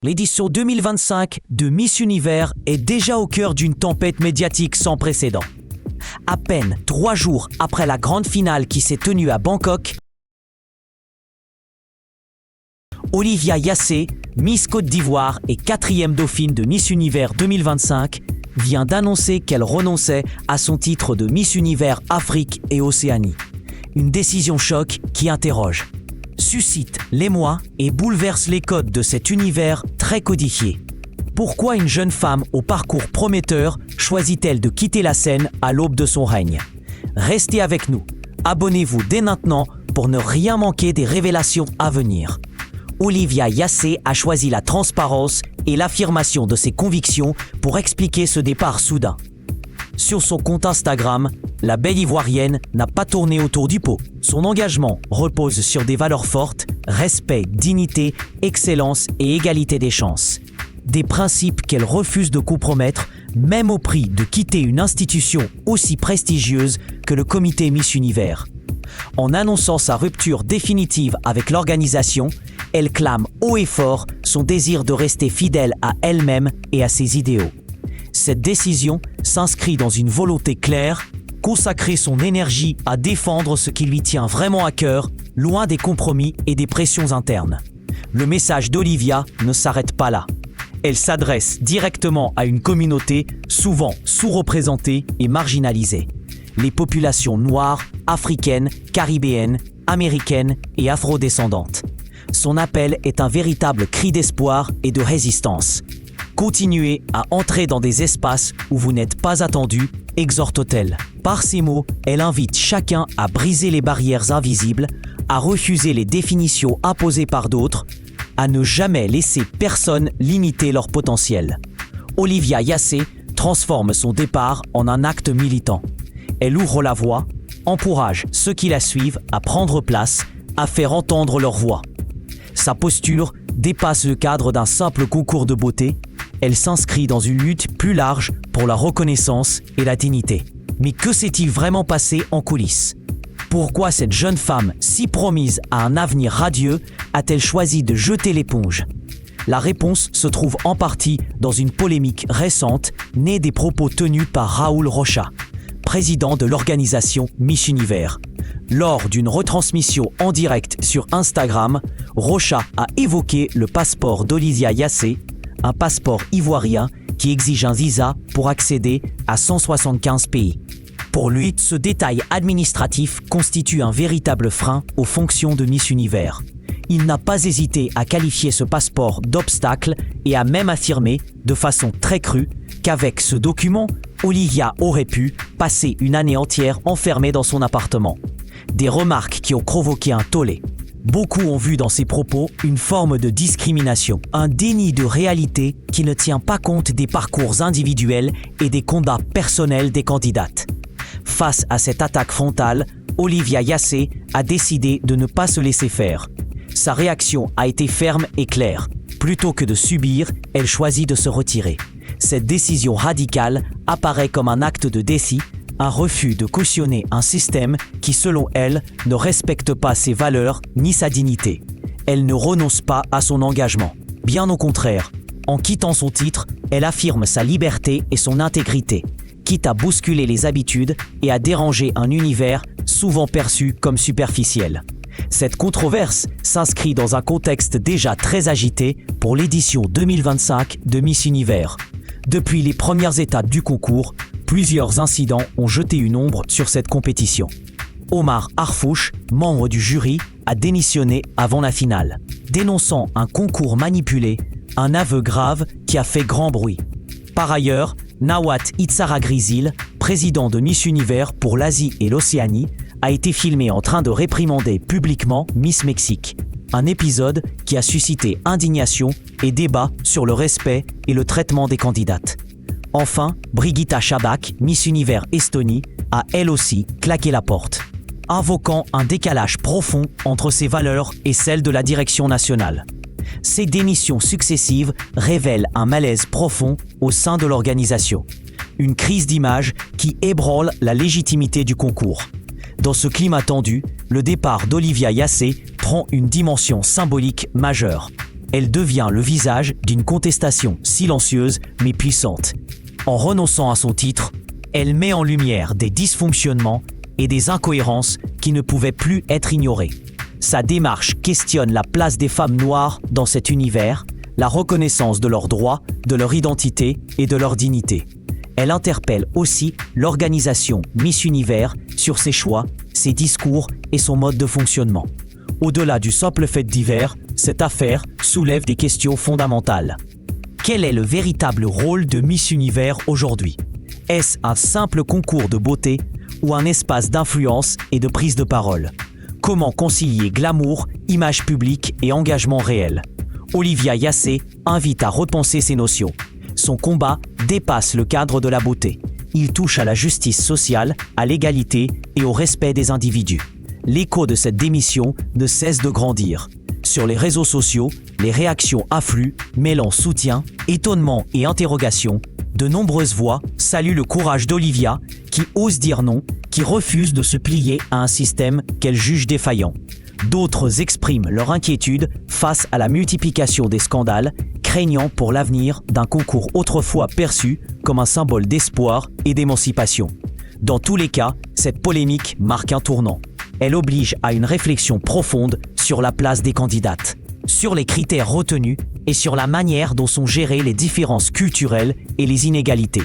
L'édition 2025 de Miss Univers est déjà au cœur d'une tempête médiatique sans précédent. À peine 3 jours après la grande finale qui s'est tenue à Bangkok, Olivia Yassé, Miss Côte d'Ivoire et 4e dauphine de Miss Univers 2025, vient d'annoncer qu'elle renonçait à son titre de Miss Univers Afrique et Océanie. Une décision choc qui interroge, suscite l'émoi et bouleverse les codes de cet univers très codifié. Pourquoi une jeune femme au parcours prometteur choisit-elle de quitter la scène à l'aube de son règne? Restez avec nous. Abonnez-vous dès maintenant pour ne rien manquer des révélations à venir. Olivia Yassé a choisi la transparence et l'affirmation de ses convictions pour expliquer ce départ soudain. Sur son compte Instagram, la belle ivoirienne n'a pas tourné autour du pot. Son engagement repose sur des valeurs fortes, respect, dignité, excellence et égalité des chances. Des principes qu'elle refuse de compromettre, même au prix de quitter une institution aussi prestigieuse que le comité Miss Univers. En annonçant sa rupture définitive avec l'organisation, elle clame haut et fort son désir de rester fidèle à elle-même et à ses idéaux. Cette décision s'inscrit dans une volonté claire, consacrer son énergie à défendre ce qui lui tient vraiment à cœur, loin des compromis et des pressions internes. Le message d'Olivia ne s'arrête pas là. Elle s'adresse directement à une communauté souvent sous-représentée et marginalisée. Les populations noires, africaines, caribéennes, américaines et afrodescendantes. Son appel est un véritable cri d'espoir et de résistance. Continuez à entrer dans des espaces où vous n'êtes pas attendu, exhorte-t-elle. Par ces mots, elle invite chacun à briser les barrières invisibles, à refuser les définitions imposées par d'autres, à ne jamais laisser personne limiter leur potentiel. Olivia Yassé transforme son départ en un acte militant. Elle ouvre la voie, encourage ceux qui la suivent à prendre place, à faire entendre leur voix. Sa posture dépasse le cadre d'un simple concours de beauté. Elle s'inscrit dans une lutte plus large pour la reconnaissance et la dignité. Mais que s'est-il vraiment passé en coulisses? Pourquoi cette jeune femme, si promise à un avenir radieux, a-t-elle choisi de jeter l'éponge? La réponse se trouve en partie dans une polémique récente née des propos tenus par Raoul Rocha, président de l'organisation Miss Univers. Lors d'une retransmission en direct sur Instagram, Rocha a évoqué le passeport d'Olivia Yassé, un passeport ivoirien qui exige un visa pour accéder à 175 pays. Pour lui, ce détail administratif constitue un véritable frein aux fonctions de Miss Univers. Il n'a pas hésité à qualifier ce passeport d'obstacle et a même affirmé, de façon très crue, qu'avec ce document, Olivia aurait pu passer une année entière enfermée dans son appartement. Des remarques qui ont provoqué un tollé. Beaucoup ont vu dans ces propos une forme de discrimination, un déni de réalité qui ne tient pas compte des parcours individuels et des combats personnels des candidates. Face à cette attaque frontale, Olivia Yassé a décidé de ne pas se laisser faire. Sa réaction a été ferme et claire. Plutôt que de subir, elle choisit de se retirer. Cette décision radicale apparaît comme un acte de défi, un refus de cautionner un système qui, selon elle, ne respecte pas ses valeurs ni sa dignité. Elle ne renonce pas à son engagement. Bien au contraire, en quittant son titre, elle affirme sa liberté et son intégrité, quitte à bousculer les habitudes et à déranger un univers souvent perçu comme superficiel. Cette controverse s'inscrit dans un contexte déjà très agité pour l'édition 2025 de Miss Univers. Depuis les premières étapes du concours, plusieurs incidents ont jeté une ombre sur cette compétition. Omar Harfouch, membre du jury, a démissionné avant la finale, dénonçant un concours manipulé, un aveu grave qui a fait grand bruit. Par ailleurs, Nawat Itzara-Grizil, président de Miss Univers pour l'Asie et l'Océanie, a été filmé en train de réprimander publiquement Miss Mexique. Un épisode qui a suscité indignation et débat sur le respect et le traitement des candidates. Enfin, Brigitta Schabak, Miss Univers Estonie, a elle aussi claqué la porte, invoquant un décalage profond entre ses valeurs et celles de la direction nationale. Ces démissions successives révèlent un malaise profond au sein de l'organisation. Une crise d'image qui ébranle la légitimité du concours. Dans ce climat tendu, le départ d'Olivia Yassé prend une dimension symbolique majeure. Elle devient le visage d'une contestation silencieuse mais puissante. En renonçant à son titre, elle met en lumière des dysfonctionnements et des incohérences qui ne pouvaient plus être ignorées. Sa démarche questionne la place des femmes noires dans cet univers, la reconnaissance de leurs droits, de leur identité et de leur dignité. Elle interpelle aussi l'organisation Miss Univers sur ses choix, ses discours et son mode de fonctionnement. Au-delà du simple fait divers, cette affaire soulève des questions fondamentales. Quel est le véritable rôle de Miss Univers aujourd'hui ? Est-ce un simple concours de beauté ou un espace d'influence et de prise de parole ? Comment concilier glamour, image publique et engagement réel ? Olivia Yassé invite à repenser ces notions. Son combat dépasse le cadre de la beauté. Il touche à la justice sociale, à l'égalité et au respect des individus. L'écho de cette démission ne cesse de grandir. Sur les réseaux sociaux, les réactions affluent, mêlant soutien, étonnement et interrogation. De nombreuses voix saluent le courage d'Olivia, qui ose dire non, qui refuse de se plier à un système qu'elle juge défaillant. D'autres expriment leur inquiétude face à la multiplication des scandales, craignant pour l'avenir d'un concours autrefois perçu comme un symbole d'espoir et d'émancipation. Dans tous les cas, cette polémique marque un tournant. Elle oblige à une réflexion profonde sur la place des candidates, sur les critères retenus et sur la manière dont sont gérées les différences culturelles et les inégalités.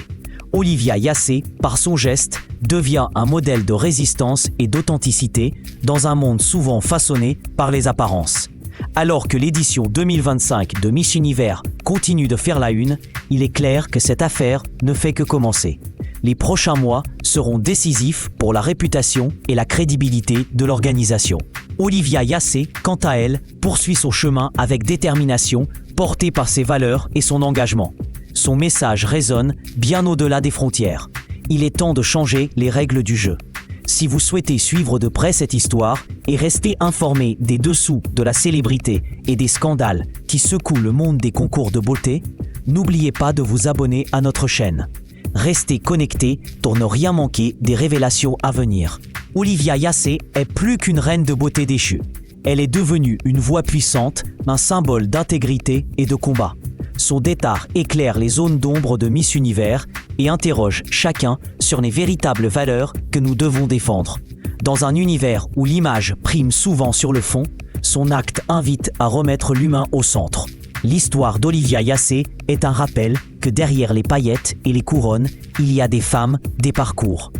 Olivia Yassé, par son geste, devient un modèle de résistance et d'authenticité dans un monde souvent façonné par les apparences. Alors que l'édition 2025 de Miss Univers continue de faire la une, il est clair que cette affaire ne fait que commencer. Les prochains mois seront décisifs pour la réputation et la crédibilité de l'organisation. Olivia Yassé, quant à elle, poursuit son chemin avec détermination, portée par ses valeurs et son engagement. Son message résonne bien au-delà des frontières. Il est temps de changer les règles du jeu. Si vous souhaitez suivre de près cette histoire et rester informé des dessous de la célébrité et des scandales qui secouent le monde des concours de beauté, n'oubliez pas de vous abonner à notre chaîne. Restez connectés pour ne rien manquer des révélations à venir. Olivia Yassé est plus qu'une reine de beauté déchue. Elle est devenue une voix puissante, un symbole d'intégrité et de combat. Son détard éclaire les zones d'ombre de Miss Univers et interroge chacun sur les véritables valeurs que nous devons défendre. Dans un univers où l'image prime souvent sur le fond, son acte invite à remettre l'humain au centre. L'histoire d'Olivia Yassé est un rappel que derrière les paillettes et les couronnes, il y a des femmes, des parcours,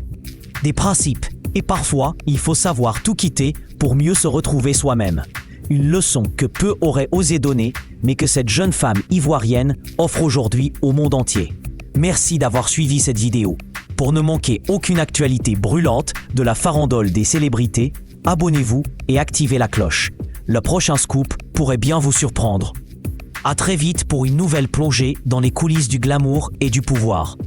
des principes, et parfois, il faut savoir tout quitter pour mieux se retrouver soi-même. Une leçon que peu auraient osé donner, mais que cette jeune femme ivoirienne offre aujourd'hui au monde entier. Merci d'avoir suivi cette vidéo. Pour ne manquer aucune actualité brûlante de la farandole des célébrités, abonnez-vous et activez la cloche. Le prochain scoop pourrait bien vous surprendre. À très vite pour une nouvelle plongée dans les coulisses du glamour et du pouvoir.